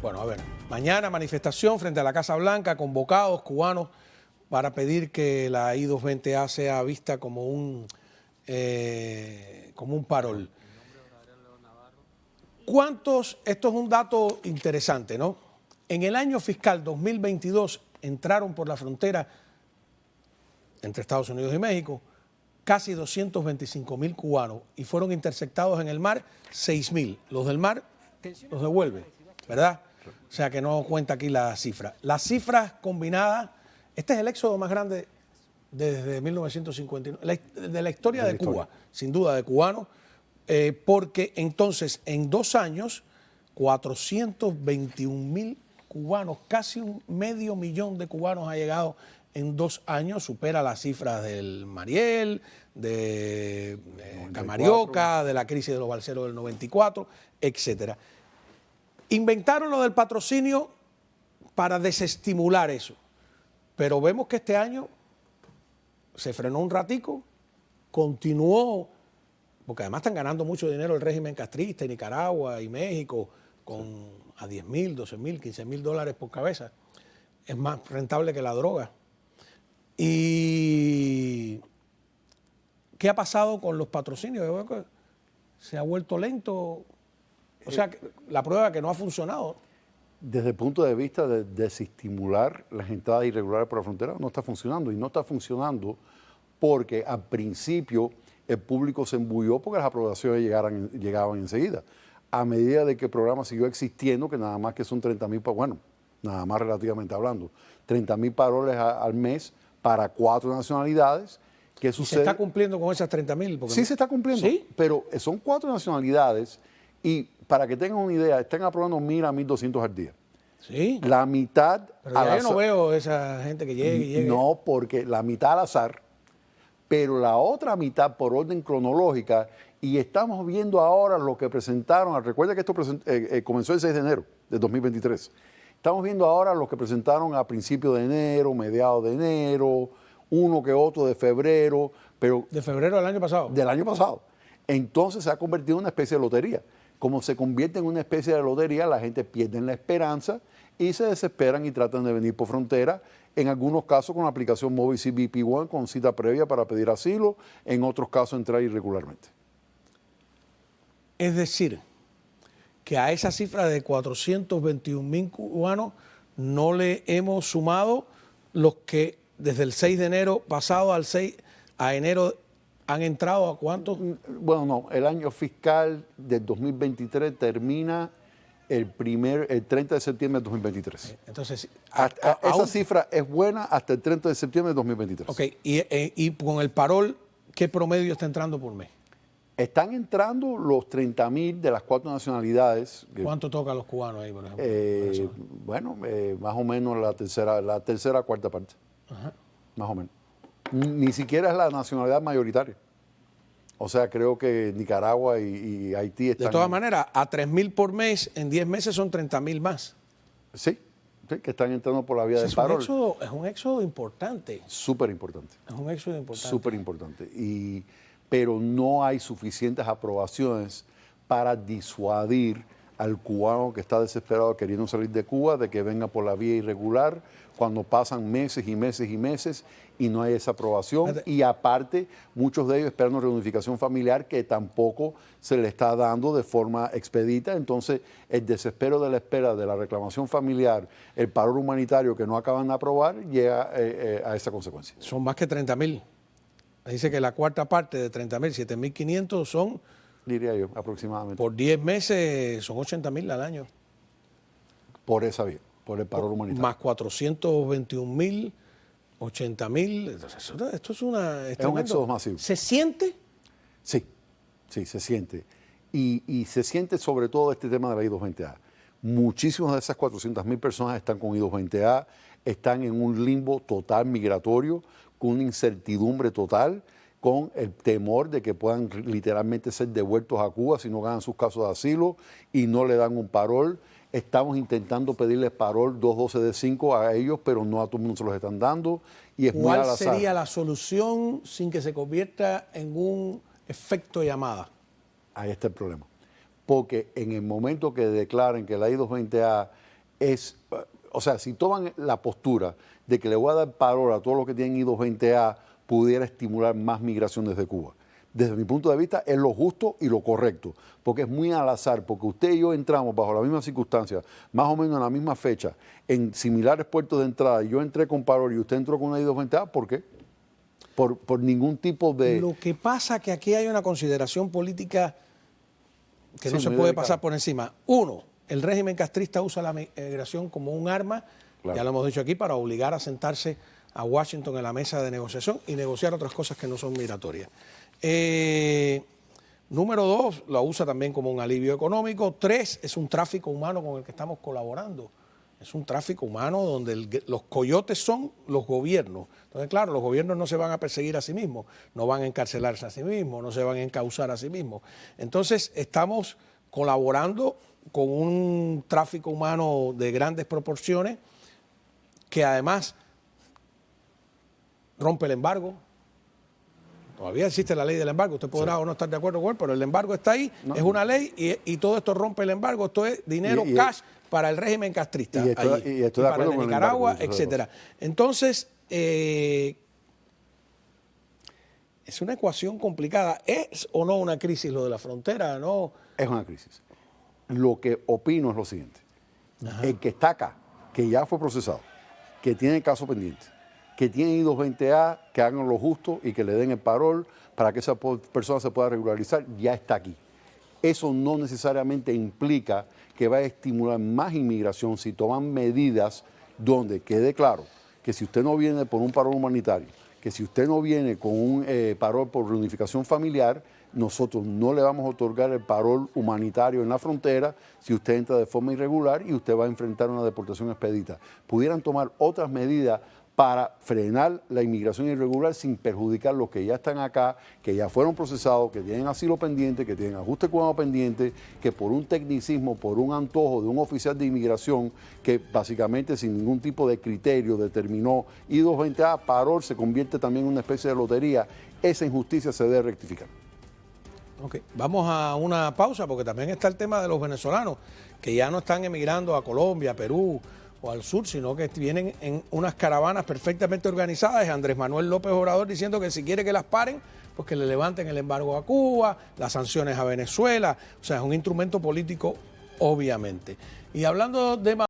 Bueno, a ver, mañana manifestación frente a la Casa Blanca, convocados cubanos para pedir que la I-220A sea vista como un parol. ¿Cuántos? Esto es un dato interesante, ¿no? En el año fiscal 2022 entraron por la frontera entre Estados Unidos y México casi 225.000 cubanos y fueron interceptados en el mar 6.000. Los del mar los devuelven, ¿verdad? O sea que no cuenta aquí la cifra. Las cifras combinadas, este es el éxodo más grande desde 1959, de la historia de Cuba, sin duda, de cubanos, porque entonces en 2 años, 421.000 cubanos, casi 500.000 de cubanos ha llegado en 2 años, supera las cifras del Mariel, de Camarioca, de la crisis de los balseros del 94, etcétera. Inventaron lo del patrocinio para desestimular eso, pero vemos que este año se frenó un ratico, continuó, porque además están ganando mucho dinero el régimen castrista y Nicaragua y México, con a 10.000, 12.000, 15.000 dólares por cabeza. Es más rentable que la droga. ¿Y qué ha pasado con los patrocinios? Yo veo que se ha vuelto lento. O sea, la prueba que no ha funcionado. Desde el punto de vista de desestimular las entradas irregulares por la frontera, no está funcionando. Y no está funcionando porque al principio el público se embulló porque las aprobaciones llegaban enseguida. A medida de que el programa siguió existiendo, que nada más que son 30.000, bueno, nada más relativamente hablando, 30.000 paroles al mes para 4 nacionalidades. ¿Qué sucede? ¿Se está cumpliendo con esas 30.000? Sí, se está cumpliendo, ¿sí? Pero son 4 nacionalidades y para que tengan una idea, están aprobando 1.000 a 1.200 al día. Sí. La mitad... Pero ya yo no veo esa gente que llegue. No, porque la mitad al azar, pero la otra mitad por orden cronológica, y estamos viendo ahora lo que presentaron, recuerda que esto comenzó el 6 de enero de 2023, estamos viendo ahora lo que presentaron a principios de enero, mediados de enero, uno que otro de febrero, pero... ¿De febrero del año pasado? Del año pasado. Entonces se ha convertido en una especie de lotería. Como se convierte en una especie de lotería, la gente pierde la esperanza y se desesperan y tratan de venir por frontera, en algunos casos con la aplicación móvil CBP One con cita previa para pedir asilo, en otros casos entrar irregularmente. Es decir, que a esa cifra de 421.000 cubanos no le hemos sumado los que desde el 6 de enero pasado al 6 a enero han entrado a ¿cuántos? Bueno, no, el año fiscal del 2023 termina el 30 de septiembre de 2023. Entonces, esa cifra es buena hasta el 30 de septiembre de 2023. Ok, y con el parol, ¿qué promedio está entrando por mes? Están entrando los 30.000 de las 4 nacionalidades. ¿Cuánto toca a los cubanos ahí, por ejemplo? Bueno, más o menos la tercera, cuarta parte. Ajá. Más o menos. Ni siquiera es la nacionalidad mayoritaria. O sea, creo que Nicaragua y Haití están... De todas maneras, a 3.000 por mes, en 10 meses son 30.000 más. Sí, que están entrando por la vía del parol. Es un éxodo importante. Súper importante. Es un éxodo importante. Súper importante. Pero no hay suficientes aprobaciones para disuadir al cubano que está desesperado queriendo salir de Cuba de que venga por la vía irregular cuando pasan meses y meses y meses y no hay esa aprobación. Y aparte, muchos de ellos esperan una reunificación familiar que tampoco se le está dando de forma expedita. Entonces, el desespero de la espera de la reclamación familiar, el paro humanitario que no acaban de aprobar, llega a esa consecuencia. Son más que 30.000. Dice que la cuarta parte de 30.000, 7.500 son... Diría yo, aproximadamente. Por 10 meses son 80.000 al año. Por esa vía, por el paro humanitario. Más 421.000, 80.000. Esto es una... Es un éxodo masivo. ¿Se siente? Sí, se siente. Y se siente sobre todo este tema de la I-220A. Muchísimas de esas 400.000 personas están con I-220A, están en un limbo total migratorio, con una incertidumbre total, con el temor de que puedan literalmente ser devueltos a Cuba si no ganan sus casos de asilo y no le dan un parol. Estamos intentando pedirles parol 212D5 a ellos, pero no a todo el mundo se los están dando. Y es muy al azar. ¿Cuál sería la solución sin que se convierta en un efecto llamada? Ahí está el problema. Porque en el momento que declaren que la I-220A o sea, si toman la postura de que le voy a dar parol a todos los que tienen I-220A, pudiera estimular más migración desde Cuba. Desde mi punto de vista es lo justo y lo correcto, porque es muy al azar, porque usted y yo entramos bajo las mismas circunstancias, más o menos en la misma fecha, en similares puertos de entrada. Yo entré con parol y usted entró con una I-220A, ¿por qué? Por ningún tipo de... Lo que pasa es que aquí hay una consideración política que no se puede pasar por encima. Uno, el régimen castrista usa la migración como un arma, claro, ya lo hemos dicho aquí, para obligar a sentarse a Washington en la mesa de negociación y negociar otras cosas que no son migratorias. Número dos, la usa también como un alivio económico. Tres, es un tráfico humano con el que estamos colaborando. Es un tráfico humano donde los coyotes son los gobiernos. Entonces, claro, los gobiernos no se van a perseguir a sí mismos, no van a encarcelarse a sí mismos, no se van a encausar a sí mismos. Entonces, estamos colaborando con un tráfico humano de grandes proporciones que además rompe el embargo. Todavía existe la ley del embargo, usted podrá o no estar de acuerdo con él, pero el embargo está ahí, es una ley y todo esto rompe el embargo, esto es dinero cash para el régimen castrista, y para el de Nicaragua, etcétera. Entonces, es una ecuación complicada. ¿Es o no una crisis lo de la frontera? No. Es una crisis. Lo que opino es lo siguiente. El que está acá, que ya fue procesado, que tiene caso pendiente, que tiene I-220A, que hagan lo justo y que le den el parol para que esa persona se pueda regularizar, ya está aquí. Eso no necesariamente implica que va a estimular más inmigración si toman medidas donde quede claro que si usted no viene por un parol humanitario, que si usted no viene con un parol por reunificación familiar, nosotros no le vamos a otorgar el parol humanitario en la frontera si usted entra de forma irregular y usted va a enfrentar una deportación expedita. Pudieran tomar otras medidas para frenar la inmigración irregular sin perjudicar los que ya están acá, que ya fueron procesados, que tienen asilo pendiente, que tienen ajuste cubano pendiente, que por un tecnicismo, por un antojo de un oficial de inmigración que básicamente sin ningún tipo de criterio determinó I-220A, parol, se convierte también en una especie de lotería. Esa injusticia se debe rectificar. Ok, vamos a una pausa porque también está el tema de los venezolanos que ya no están emigrando a Colombia, Perú o al sur, sino que vienen en unas caravanas perfectamente organizadas. Andrés Manuel López Obrador diciendo que si quiere que las paren, pues que le levanten el embargo a Cuba, las sanciones a Venezuela. O sea, es un instrumento político, obviamente. Y hablando de